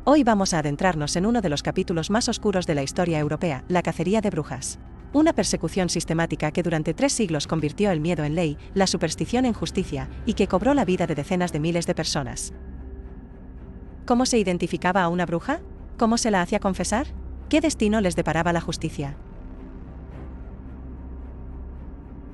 Hoy vamos a adentrarnos en uno de los capítulos más oscuros de la historia europea, la cacería de brujas. Una persecución sistemática que durante 3 siglos convirtió el miedo en ley, la superstición en justicia, y que cobró la vida de decenas de miles de personas. ¿Cómo se identificaba a una bruja? ¿Cómo se la hacía confesar? ¿Qué destino les deparaba la justicia?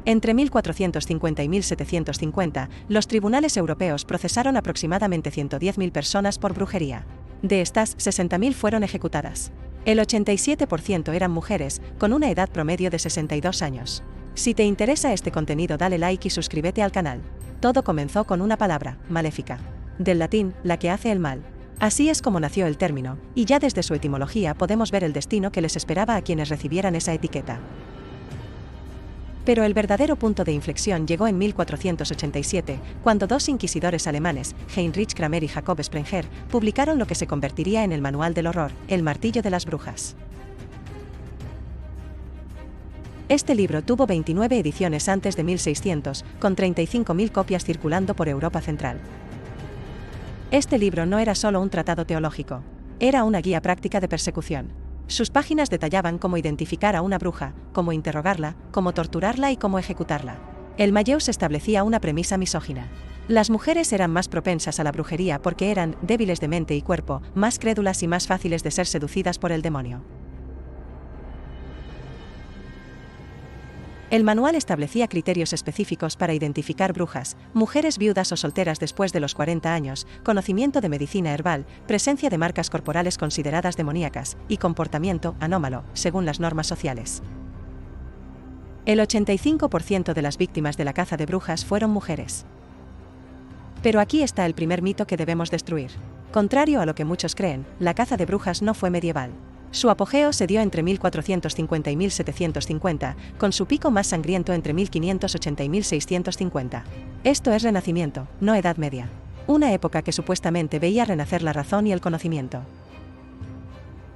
Entre 1450 y 1750, los tribunales europeos procesaron aproximadamente 110.000 personas por brujería. De estas, 60.000 fueron ejecutadas. El 87% eran mujeres, con una edad promedio de 62 años. Si te interesa este contenido, dale like y suscríbete al canal. Todo comenzó con una palabra, maléfica. Del latín, la que hace el mal. Así es como nació el término, y ya desde su etimología podemos ver el destino que les esperaba a quienes recibieran esa etiqueta. Pero el verdadero punto de inflexión llegó en 1487, cuando 2 inquisidores alemanes, Heinrich Kramer y Jacob Sprenger, publicaron lo que se convertiría en el Manual del Horror, El Martillo de las Brujas. Este libro tuvo 29 ediciones antes de 1600, con 35.000 copias circulando por Europa Central. Este libro no era solo un tratado teológico, era una guía práctica de persecución. Sus páginas detallaban cómo identificar a una bruja, cómo interrogarla, cómo torturarla y cómo ejecutarla. El Malleus establecía una premisa misógina. Las mujeres eran más propensas a la brujería porque eran débiles de mente y cuerpo, más crédulas y más fáciles de ser seducidas por el demonio. El manual establecía criterios específicos para identificar brujas, mujeres viudas o solteras después de los 40 años, conocimiento de medicina herbal, presencia de marcas corporales consideradas demoníacas, y comportamiento anómalo, según las normas sociales. El 85% de las víctimas de la caza de brujas fueron mujeres. Pero aquí está el primer mito que debemos destruir. Contrario a lo que muchos creen, la caza de brujas no fue medieval. Su apogeo se dio entre 1450 y 1750, con su pico más sangriento entre 1580 y 1650. Esto es Renacimiento, no Edad Media. Una época que supuestamente veía renacer la razón y el conocimiento.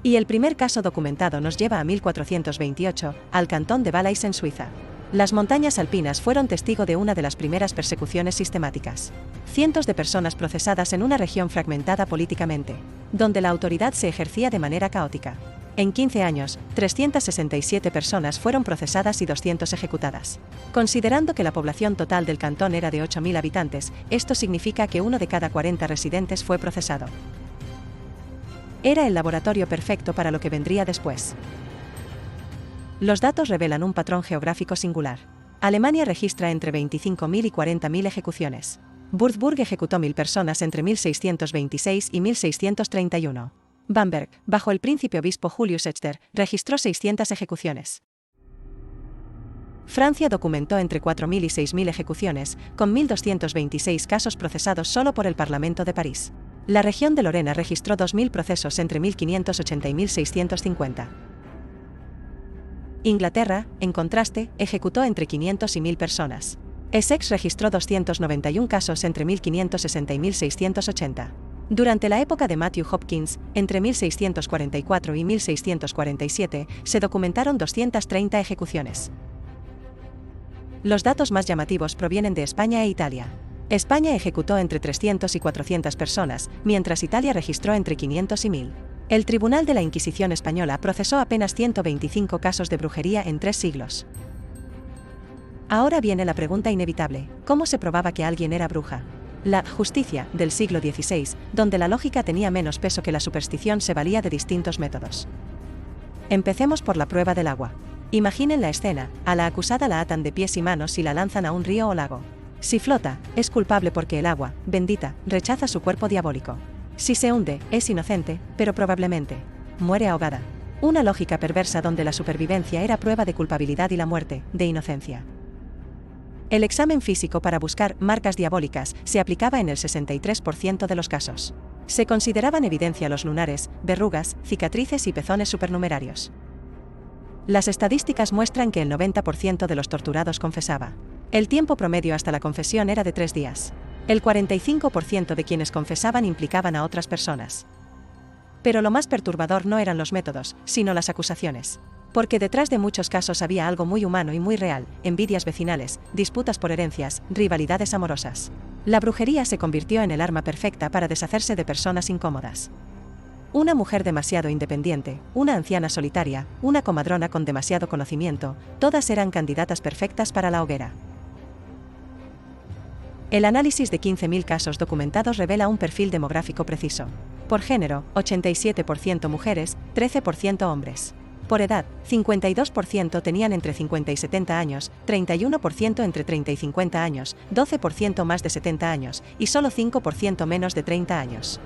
Y el primer caso documentado nos lleva a 1428, al cantón de Valais en Suiza. Las montañas alpinas fueron testigo de una de las primeras persecuciones sistemáticas. Cientos de personas procesadas en una región fragmentada políticamente, donde la autoridad se ejercía de manera caótica. En 15 años, 367 personas fueron procesadas y 200 ejecutadas. Considerando que la población total del cantón era de 8.000 habitantes, esto significa que 1 de cada 40 residentes fue procesado. Era el laboratorio perfecto para lo que vendría después. Los datos revelan un patrón geográfico singular. Alemania registra entre 25.000 y 40.000 ejecuciones. Würzburg ejecutó 1.000 personas entre 1626 y 1631. Bamberg, bajo el príncipe obispo Julius Echter, registró 600 ejecuciones. Francia documentó entre 4.000 y 6.000 ejecuciones, con 1.226 casos procesados solo por el Parlamento de París. La región de Lorena registró 2.000 procesos entre 1580 y 1650. Inglaterra, en contraste, ejecutó entre 500 y 1.000 personas. Essex registró 291 casos entre 1560 y 1680. Durante la época de Matthew Hopkins, entre 1644 y 1647, se documentaron 230 ejecuciones. Los datos más llamativos provienen de España e Italia. España ejecutó entre 300 y 400 personas, mientras Italia registró entre 500 y 1.000. El Tribunal de la Inquisición Española procesó apenas 125 casos de brujería en 3 siglos. Ahora viene la pregunta inevitable: ¿cómo se probaba que alguien era bruja? La justicia del siglo XVI, donde la lógica tenía menos peso que la superstición, se valía de distintos métodos. Empecemos por la prueba del agua. Imaginen la escena: a la acusada la atan de pies y manos y la lanzan a un río o lago. Si flota, es culpable porque el agua, bendita, rechaza su cuerpo diabólico. Si se hunde, es inocente, pero probablemente muere ahogada. Una lógica perversa donde la supervivencia era prueba de culpabilidad y la muerte, de inocencia. El examen físico para buscar marcas diabólicas se aplicaba en el 63% de los casos. Se consideraban evidencia los lunares, verrugas, cicatrices y pezones supernumerarios. Las estadísticas muestran que el 90% de los torturados confesaba. El tiempo promedio hasta la confesión era de 3 días. El 45% de quienes confesaban implicaban a otras personas. Pero lo más perturbador no eran los métodos, sino las acusaciones. Porque detrás de muchos casos había algo muy humano y muy real: envidias vecinales, disputas por herencias, rivalidades amorosas. La brujería se convirtió en el arma perfecta para deshacerse de personas incómodas. Una mujer demasiado independiente, una anciana solitaria, una comadrona con demasiado conocimiento, todas eran candidatas perfectas para la hoguera. El análisis de 15.000 casos documentados revela un perfil demográfico preciso. Por género, 87% mujeres, 13% hombres. Por edad, 52% tenían entre 50 y 70 años, 31% entre 30 y 50 años, 12% más de 70 años, y solo 5% menos de 30 años.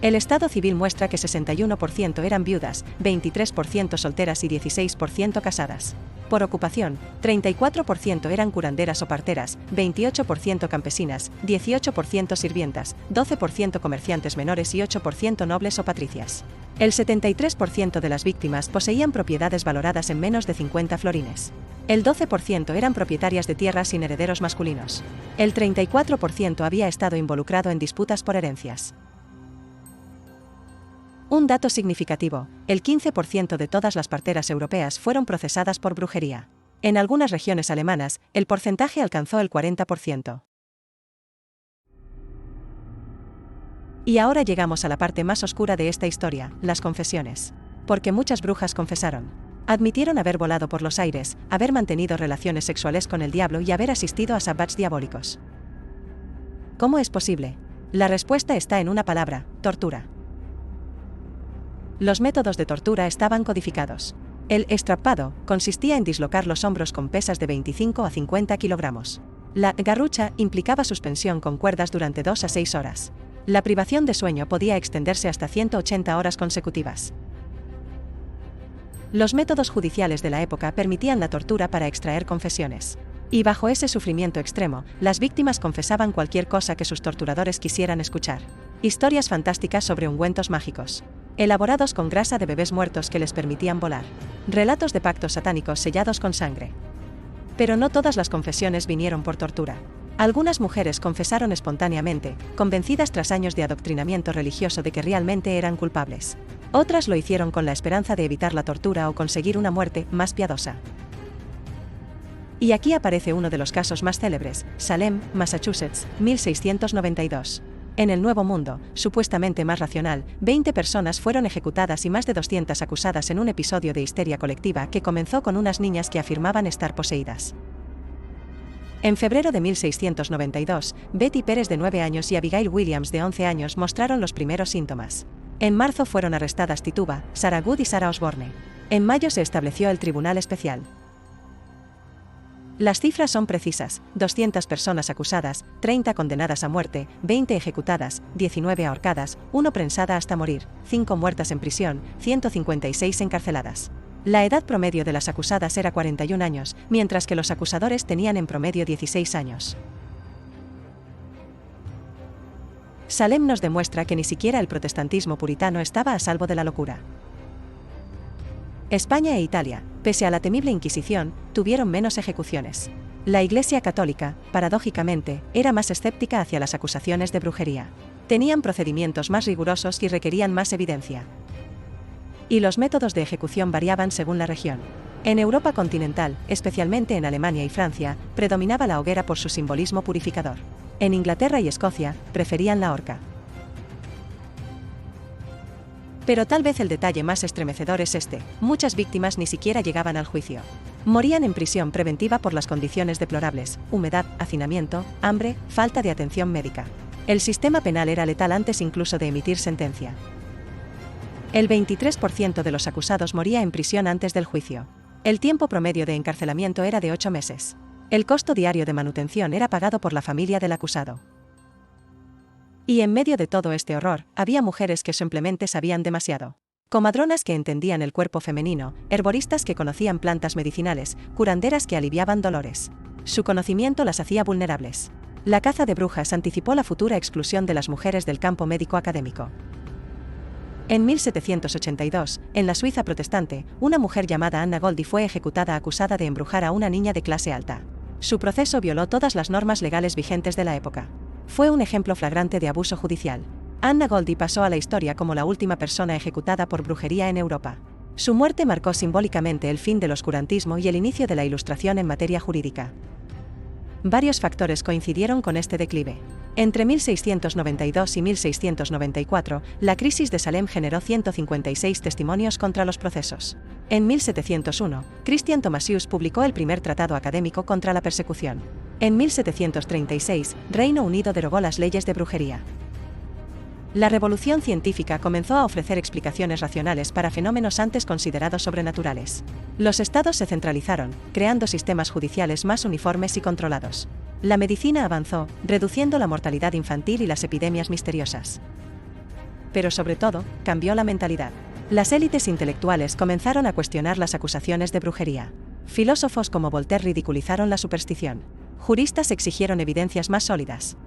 El estado civil muestra que 61% eran viudas, 23% solteras y 16% casadas. Por ocupación, 34% eran curanderas o parteras, 28% campesinas, 18% sirvientas, 12% comerciantes menores y 8% nobles o patricias. El 73% de las víctimas poseían propiedades valoradas en menos de 50 florines. El 12% eran propietarias de tierras sin herederos masculinos. El 34% había estado involucrado en disputas por herencias. Un dato significativo, el 15% de todas las parteras europeas fueron procesadas por brujería. En algunas regiones alemanas, el porcentaje alcanzó el 40%. Y ahora llegamos a la parte más oscura de esta historia, las confesiones. Porque muchas brujas confesaron. Admitieron haber volado por los aires, haber mantenido relaciones sexuales con el diablo y haber asistido a sabbats diabólicos. ¿Cómo es posible? La respuesta está en una palabra: tortura. Los métodos de tortura estaban codificados. El estrapado consistía en dislocar los hombros con pesas de 25 a 50 kilogramos. La garrucha implicaba suspensión con cuerdas durante 2 a 6 horas. La privación de sueño podía extenderse hasta 180 horas consecutivas. Los métodos judiciales de la época permitían la tortura para extraer confesiones. Y bajo ese sufrimiento extremo, las víctimas confesaban cualquier cosa que sus torturadores quisieran escuchar. Historias fantásticas sobre ungüentos mágicos, elaborados con grasa de bebés muertos que les permitían volar. Relatos de pactos satánicos sellados con sangre. Pero no todas las confesiones vinieron por tortura. Algunas mujeres confesaron espontáneamente, convencidas tras años de adoctrinamiento religioso de que realmente eran culpables. Otras lo hicieron con la esperanza de evitar la tortura o conseguir una muerte más piadosa. Y aquí aparece uno de los casos más célebres: Salem, Massachusetts, 1692. En el Nuevo Mundo, supuestamente más racional, 20 personas fueron ejecutadas y más de 200 acusadas en un episodio de histeria colectiva que comenzó con unas niñas que afirmaban estar poseídas. En febrero de 1692, Betty Pérez de 9 años y Abigail Williams de 11 años mostraron los primeros síntomas. En marzo fueron arrestadas Tituba, Sarah Good y Sarah Osborne. En mayo se estableció el Tribunal Especial. Las cifras son precisas: 200 personas acusadas, 30 condenadas a muerte, 20 ejecutadas, 19 ahorcadas, 1 prensada hasta morir, 5 muertas en prisión, 156 encarceladas. La edad promedio de las acusadas era 41 años, mientras que los acusadores tenían en promedio 16 años. Salem nos demuestra que ni siquiera el protestantismo puritano estaba a salvo de la locura. España e Italia, pese a la temible Inquisición, tuvieron menos ejecuciones. La Iglesia Católica, paradójicamente, era más escéptica hacia las acusaciones de brujería. Tenían procedimientos más rigurosos y requerían más evidencia. Y los métodos de ejecución variaban según la región. En Europa continental, especialmente en Alemania y Francia, predominaba la hoguera por su simbolismo purificador. En Inglaterra y Escocia, preferían la horca. Pero tal vez el detalle más estremecedor es este: muchas víctimas ni siquiera llegaban al juicio. Morían en prisión preventiva por las condiciones deplorables: humedad, hacinamiento, hambre, falta de atención médica. El sistema penal era letal antes incluso de emitir sentencia. El 23% de los acusados moría en prisión antes del juicio. El tiempo promedio de encarcelamiento era de 8 meses. El costo diario de manutención era pagado por la familia del acusado. Y en medio de todo este horror, había mujeres que simplemente sabían demasiado. Comadronas que entendían el cuerpo femenino, herboristas que conocían plantas medicinales, curanderas que aliviaban dolores. Su conocimiento las hacía vulnerables. La caza de brujas anticipó la futura exclusión de las mujeres del campo médico académico. En 1782, en la Suiza protestante, una mujer llamada Anna Goldi fue ejecutada acusada de embrujar a una niña de clase alta. Su proceso violó todas las normas legales vigentes de la época. Fue un ejemplo flagrante de abuso judicial. Anna Goldi pasó a la historia como la última persona ejecutada por brujería en Europa. Su muerte marcó simbólicamente el fin del oscurantismo y el inicio de la Ilustración en materia jurídica. Varios factores coincidieron con este declive. Entre 1692 y 1694, la crisis de Salem generó 156 testimonios contra los procesos. En 1701, Christian Thomasius publicó el primer tratado académico contra la persecución. En 1736, Reino Unido derogó las leyes de brujería. La revolución científica comenzó a ofrecer explicaciones racionales para fenómenos antes considerados sobrenaturales. Los estados se centralizaron, creando sistemas judiciales más uniformes y controlados. La medicina avanzó, reduciendo la mortalidad infantil y las epidemias misteriosas. Pero sobre todo, cambió la mentalidad. Las élites intelectuales comenzaron a cuestionar las acusaciones de brujería. Filósofos como Voltaire ridiculizaron la superstición. Juristas exigieron evidencias más sólidas.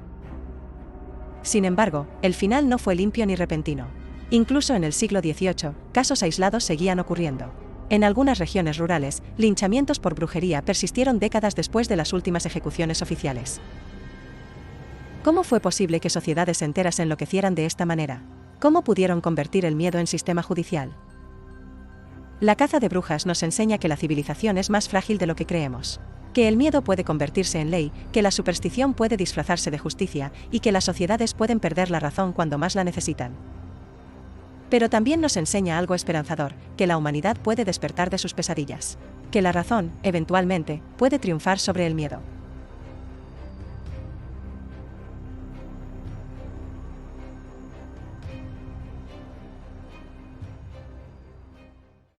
Sin embargo, el final no fue limpio ni repentino. Incluso en el siglo XVIII, casos aislados seguían ocurriendo. En algunas regiones rurales, linchamientos por brujería persistieron décadas después de las últimas ejecuciones oficiales. ¿Cómo fue posible que sociedades enteras enloquecieran de esta manera? ¿Cómo pudieron convertir el miedo en sistema judicial? La caza de brujas nos enseña que la civilización es más frágil de lo que creemos. Que el miedo puede convertirse en ley, que la superstición puede disfrazarse de justicia, y que las sociedades pueden perder la razón cuando más la necesitan. Pero también nos enseña algo esperanzador, que la humanidad puede despertar de sus pesadillas. Que la razón, eventualmente, puede triunfar sobre el miedo.